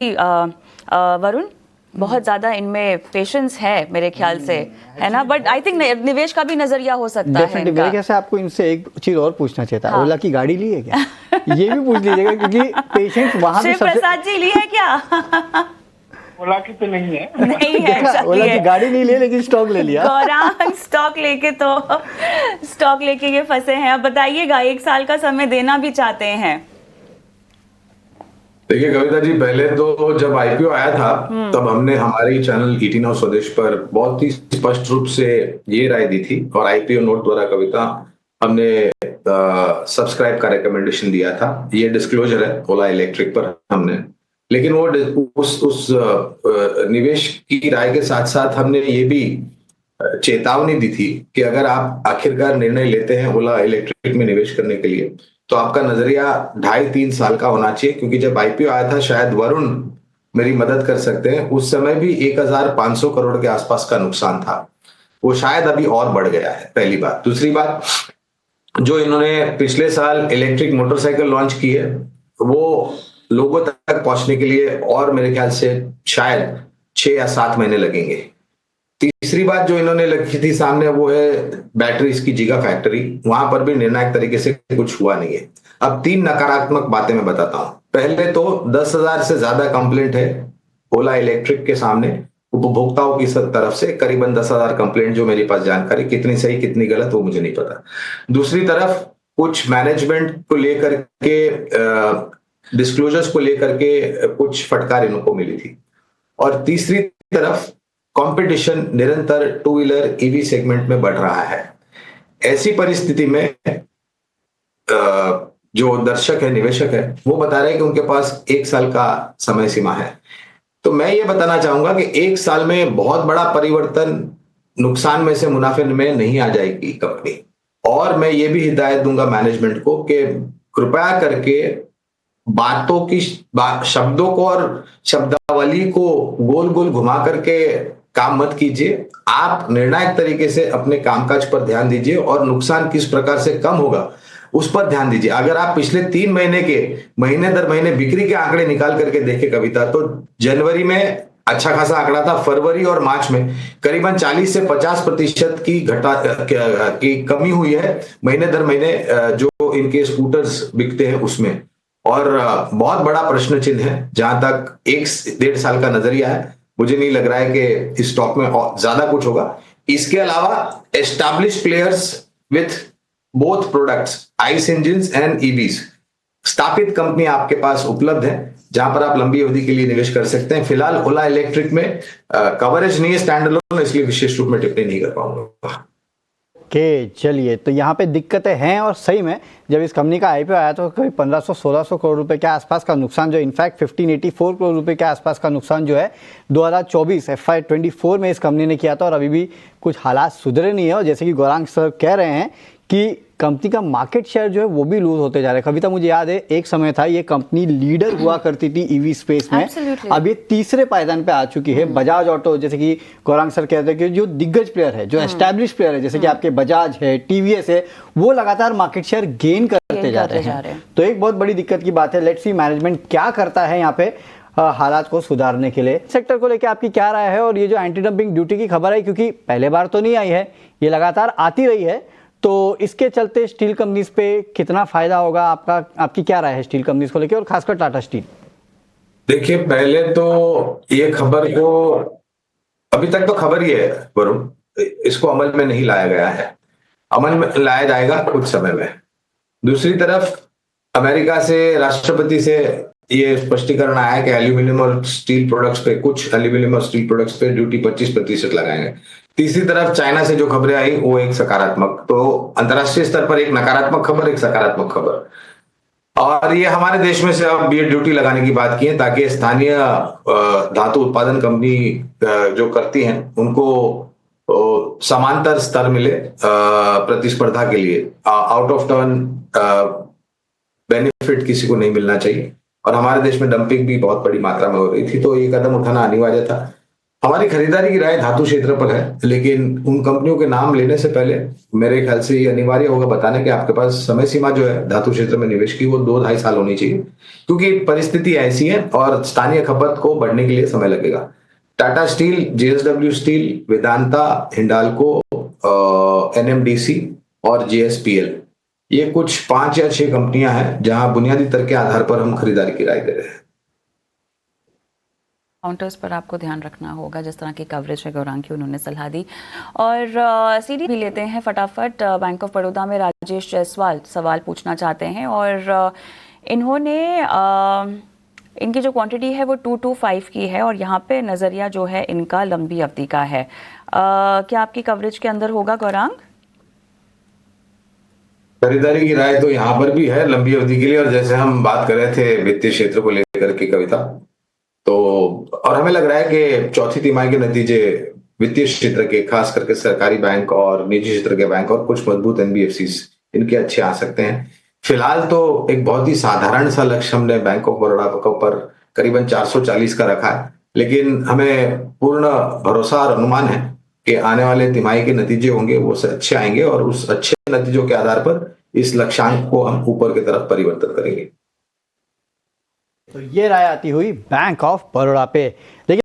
वरुण, बहुत ज्यादा इनमें पेशेंस है मेरे ख्याल से, है ना? बट आई थिंक निवेश का भी नजरिया हो सकता है डेफिनेटली। मेरे ख्याल से आपको इनसे एक चीज और पूछना चाहिए था। ओला की गाड़ी ली है क्या? ये भी पूछ लीजिएगा, क्योंकि पेशेंस वहां भी शिव प्रसाद जी ली है क्या? ओला की तो नहीं है। नहीं है, ओला की गाड़ी नहीं ली, लेकिन स्टॉक ले लिया। गौरांग स्टॉक लेके ये फंसे हैं। अब बताइएगा, 1 साल का समय देना भी चाहते हैं। देखिए कविता जी, पहले तो जब आईपीओ आया था तब हमने हमारे चैनल 18 हाउस स्वदेश पर बहुत ही स्पष्ट रूप से ये राय दी थी, और आईपीओ नोट द्वारा कविता हमने सब्सक्राइब का रिकमेंडेशन दिया था। ये डिस्क्लोजर है ओला इलेक्ट्रिक पर हमने, लेकिन वो उस निवेश की राय के साथ साथ हमने ये भी चेतावनी दी थी कि अगर आप आखिरकार निर्णय लेते हैं ओला इलेक्ट्रिक में निवेश करने के लिए, तो आपका नजरिया 2.5-3 साल का होना चाहिए। क्योंकि जब आईपीओ आया था, शायद वरुण मेरी मदद कर सकते हैं, उस समय भी 1,500 करोड़ के आसपास का नुकसान था। वो शायद अभी और बढ़ गया है, पहली बात। दूसरी बात, जो इन्होंने पिछले साल इलेक्ट्रिक मोटरसाइकिल लॉन्च की है, वो लोगों तक पहुंचने के लिए और मेरे ख्याल से शायद 6 या 7 महीने लगेंगे। तीसरी बात जो इन्होंने रखी थी सामने, वो है बैटरीज की जिगा फैक्ट्री। वहां पर भी निर्णायक तरीके से कुछ हुआ नहीं है। अब 3 नकारात्मक बातें मैं बताता हूं। पहले तो 10,000 से ज्यादा कंप्लेंट है ओला इलेक्ट्रिक के सामने उपभोक्ताओं की तरफ से, करीबन 10,000 कंप्लेंट, जो मेरे पास जानकारी, कितनी सही कितनी गलत वो मुझे नहीं पता। दूसरी तरफ कुछ मैनेजमेंट को लेकर के, डिस्क्लोजर्स को लेकर के कुछ फटकार इनको मिली थी। और तीसरी तरफ कंपटीशन निरंतर 2 व्हीलर ईवी सेगमेंट में बढ़ रहा है। ऐसी परिस्थिति में जो दर्शक है, निवेशक है, वो बता रहे हैं कि उनके पास 1 साल का समय सीमा है। तो मैं ये बताना चाहूंगा कि 1 साल में बहुत बड़ा परिवर्तन, नुकसान में से मुनाफे में नहीं आ जाएगी कंपनी। और मैं ये भी हिदायत दूंगा मैनेजमेंट को कि कृपया करके बातों की शब्दों को और शब्दावली को गोल गोल घुमा करके काम मत कीजिए। आप निर्णायक तरीके से अपने कामकाज पर ध्यान दीजिए और नुकसान किस प्रकार से कम होगा उस पर ध्यान दीजिए। अगर आप पिछले 3 महीने के महीने दर महीने बिक्री के आंकड़े निकाल करके देखें कविता, तो जनवरी में अच्छा खासा आंकड़ा था, फरवरी और मार्च में करीबन 40 से 50% की कमी हुई है महीने दर महीने जो इनके स्कूटर्स बिकते हैं उसमें। और बहुत बड़ा प्रश्न चिन्ह है जहां तक 1-1.5 साल का नजरिया है। मुझे नहीं लग रहा है कि इस स्टॉक में ज्यादा कुछ होगा। इसके अलावा established players with both products, ice engines and EVs, स्थापित कंपनी आपके पास उपलब्ध है जहां पर आप लंबी अवधि के लिए निवेश कर सकते हैं। फिलहाल ओला इलेक्ट्रिक में कवरेज नहीं है स्टैंड अलोन, इसलिए विशेष रूप में टिप्पणी नहीं कर पाऊंगा। चलिए, तो यहाँ पे दिक्कतें हैं। और सही में जब इस कंपनी का आईपीओ आया तो करीब 1500-1600 करोड़ रुपए के आसपास का नुकसान, जो इनफैक्ट 1584 करोड़ रुपए के आसपास का नुकसान जो है 2024 FY24 में इस कंपनी ने किया था। और अभी भी कुछ हालात सुधरे नहीं है। और जैसे कि गौरांग सर कह रहे हैं कि कंपनी का मार्केट शेयर जो है वो भी लूज होते जा रहा है। कविता, मुझे याद है एक समय था ये कंपनी लीडर हुआ करती थी ईवी स्पेस में। अब ये तीसरे पायदान पे आ चुकी है। बजाज ऑटो, जैसे कि गौरांग सर कहते हैं कि जो दिग्गज प्लेयर है, जो एस्टैब्लिश प्लेयर है, जैसे कि आपके बजाज है, टीवीएस है, वो लगातार मार्केट शेयर गेन करते जा रहे हैं। तो एक बहुत बड़ी दिक्कत की बात है। लेट्स सी मैनेजमेंट क्या करता है यहाँ पे हालात को सुधारने के लिए। सेक्टर को लेकर आपकी क्या राय है? और ये जो एंटी डंपिंग ड्यूटी की खबर है, क्योंकि पहले बार तो नहीं आई है, ये लगातार आती रही है, तो इसके चलते स्टील कंपनीज पे कितना फायदा होगा? आपकी क्या राय है स्टील कंपनीज को लेकर, और खासकर टाटा स्टील? देखिए, पहले तो ये खबर को, अभी तक तो खबर ही है वरुण, इसको अमल में नहीं लाया गया है। अमल में लाया जाएगा कुछ समय में। दूसरी तरफ अमेरिका से, राष्ट्रपति से ये स्पष्टीकरण आया है कि एल्यूमिनियम और स्टील प्रोडक्ट्स पे, कुछ एल्यूमिनियम और स्टील प्रोडक्ट्स पे ड्यूटी 25% लगाएंगे। तीसरी तरफ चाइना से जो खबरें आई वो एक सकारात्मक, तो अंतरराष्ट्रीय स्तर पर एक नकारात्मक खबर, एक सकारात्मक खबर। और ये हमारे देश में से अब ये ड्यूटी लगाने की बात की है ताकि स्थानीय धातु उत्पादन कंपनी जो करती हैं उनको समांतर स्तर मिले प्रतिस्पर्धा के लिए। आउट ऑफ टर्न बेनिफिट किसी को नहीं मिलना चाहिए। और हमारे देश में डंपिंग भी बहुत बड़ी मात्रा में हो रही थी, तो ये कदम उठाना अनिवार्य था। हमारी खरीदारी की राय धातु क्षेत्र पर है, लेकिन उन कंपनियों के नाम लेने से पहले मेरे ख्याल से ये अनिवार्य होगा बताने कि आपके पास समय सीमा जो है धातु क्षेत्र में निवेश की वो 2-2.5 साल होनी चाहिए, क्योंकि परिस्थिति ऐसी है और स्थानीय खपत को बढ़ने के लिए समय लगेगा। Tata steel, JSW steel, Vedanta, Hindalco, NMDC और जेएसपीएल, ये कुछ 5 या 6 कंपनियां हैं जहां बुनियादी तर्क के आधार पर हम खरीदारी की राय दे रहे हैं। काउंटर्स पर आपको ध्यान रखना होगा, जिस तरह की कवरेज है गौरांग की, उन्होंने सलाह दी। और सीडी भी लेते हैं फटाफट। बैंक ऑफ बड़ौदा में राजेश जायसवाल सवाल पूछना चाहते हैं और इन्होंने इनकी जो क्वांटिटी है वो 225 की है और यहाँ पे नज़रिया जो है इनका लंबी अवधि का है। क्या आपकी कवरेज के अंदर होगा गौरांग? खरीदारी की राय तो यहाँ पर भी है लंबी अवधि के लिए, और जैसे हम बात कर रहे थे वित्तीय क्षेत्र को लेकर के कविता, तो और हमें लग रहा है कि चौथी तिमाही के नतीजे वित्तीय क्षेत्र के, खास करके सरकारी बैंक और निजी क्षेत्र के बैंक और कुछ मजबूत एनबीएफसीज, इनके अच्छे आ सकते हैं। फिलहाल तो एक बहुत ही साधारण सा लक्ष्य हमने बैंक ऑफ बड़ौदा के ऊपर करीबन 440 का रखा है, लेकिन हमें पूर्ण भरोसा और अनुमान है कि आने वाले तिमाही के नतीजे होंगे वो से अच्छे आएंगे और उस अच्छे नतीजों के आधार पर इस लक्ष्यांक को हम ऊपर की तरफ परिवर्तित करेंगे। तो ये राय आती हुई बैंक ऑफ बड़ौदा पे। लेकिन